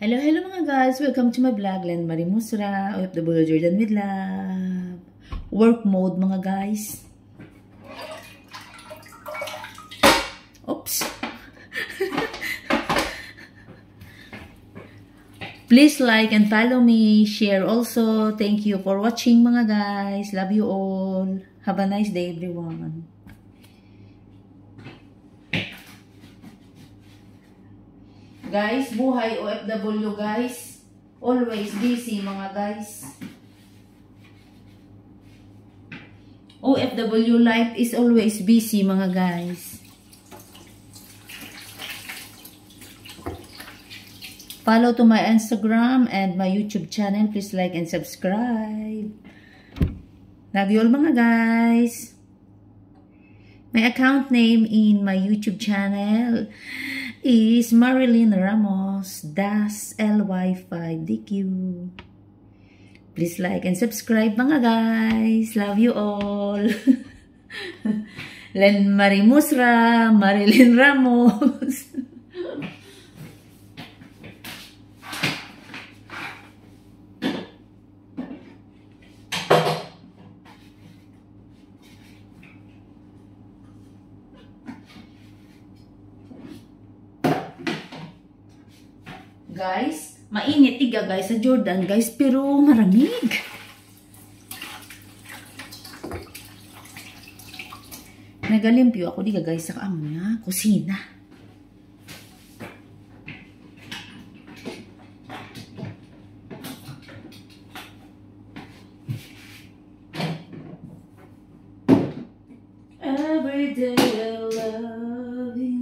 Hello, hello mga guys! Welcome to my vlog, Len Marie Musra, OFW Jordan with Love. Work mode mga guys. Oops! Please like and follow me, share also. Thank you for watching mga guys. Love you all. Have a nice day everyone. Guys, buhay OFW guys. Always busy mga guys. OFW life is always busy mga guys. Follow to my Instagram and my YouTube channel. Please like and subscribe. Love you all mga guys. My account name in my YouTube channel is Marilyn Ramos LY5DQ. Please like and subscribe mga guys. Love you all. Len Marie Musra, Marilyn Ramos. Guys, mainit tiga guys sa Jordan guys, pero maramig. Nagalimpyo ako diga guys sa kaamon nga kusina. Every day I love you.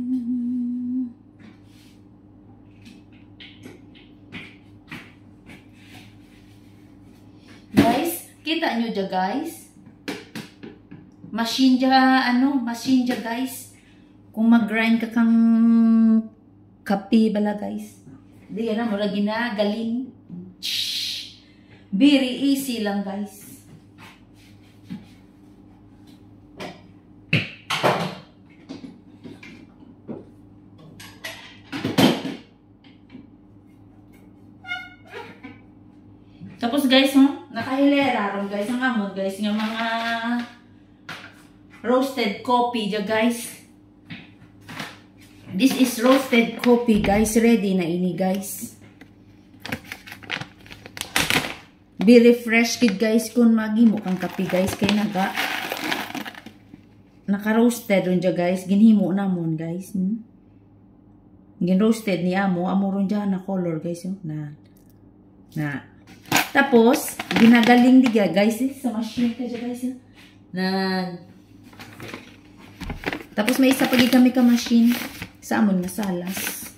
Guys, kita nyo dya guys. Machine dya guys. Kung mag-grind ka kang kape bala guys. Di yan na, mula ginagaling. Very easy lang guys. Tapos guys, nakahilera ron guys ang amon guys nga mga roasted coffee dya guys. This is roasted coffee guys, ready na ini guys. Very fresh kid guys kung maghimo kang kape guys kay naka-roasted ron dya guys, ginhimo namon guys. Gin-roasted ni amo ron dya na color guys na. Tapos, ginagaling diga guys sa machine ka dyan guys. Tapos may isa pagi kami ka machine sa amon nga salas.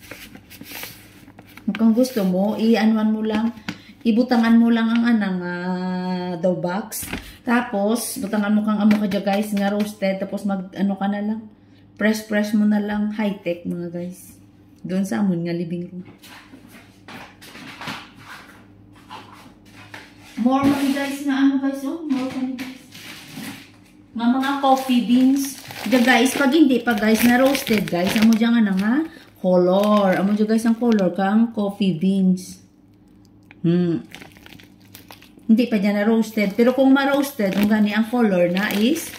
Kung gusto mo, i-anuan mo lang, ibutangan mo lang ang dough box. Tapos, butangan mo kang amo ka dyan guys nga roasted. Tapos mag-ano ka na lang, press mo na lang, high-tech mga guys. Doon sa amon nga living room. More money guys na guys, more money guys. Mga coffee beans. Diyan guys, pag hindi pa guys na roasted guys, amo dyan nga color. Amo dyan guys ang color kang coffee beans. Hindi pa dyan na roasted. Pero kung ma-roasted, kung gani ang color na is,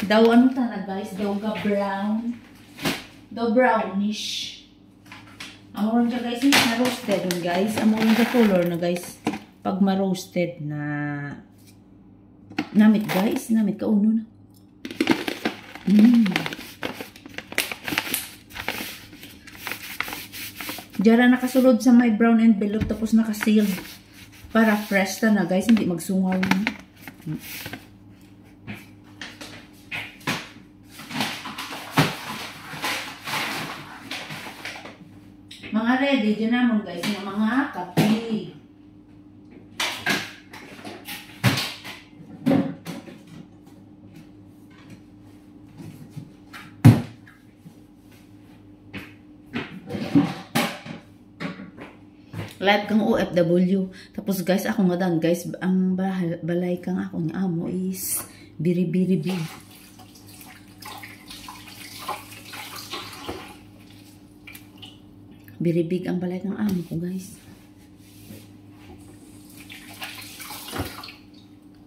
daw guys, daw brown. Daw brownish. Amo rin dyan guys, na roasted guys. Amo rin dyan color na guys. Pag ma-roasted na namit guys, namit kauno na. Diyan nakasulod sa my brown envelope tapos nakasealed para fresh na guys, hindi magsungaw. Mga ready dyan naman guys, yung mga kape. Live kang OFW. Tapos guys, ako nga dan guys, ang balay kang ako ng amo is biri-biri big. Biribig ang balay ng amo ko, guys.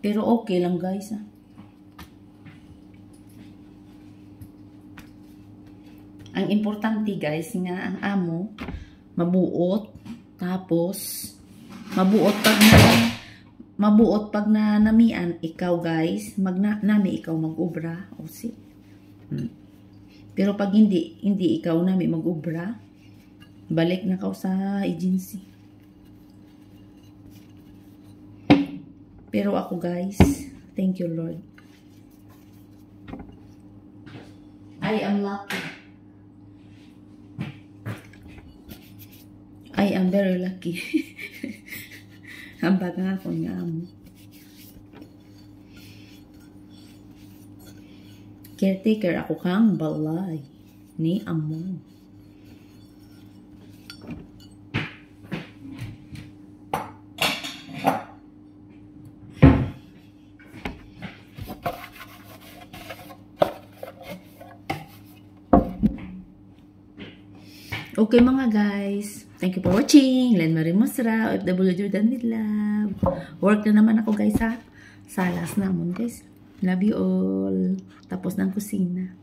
Pero okay lang guys ha. Ang importante guys nga ang amo mabuot, tapos mabuot pag na namian ikaw guys, nami ikaw mag-ubra o si. Pero pag hindi ikaw nami mag-ubra, balik na ka sa agency. Pero ako guys, thank you Lord. I am lucky. I am very lucky. Ang baga ako nga amo. Caretaker ako kang balay ni amo. Okay mga guys, thank you for watching. Len Marie Mosra, OFW Jordan with love. Work na naman ako guys ha. Salas namon guys. Love you all. Tapos ng kusina.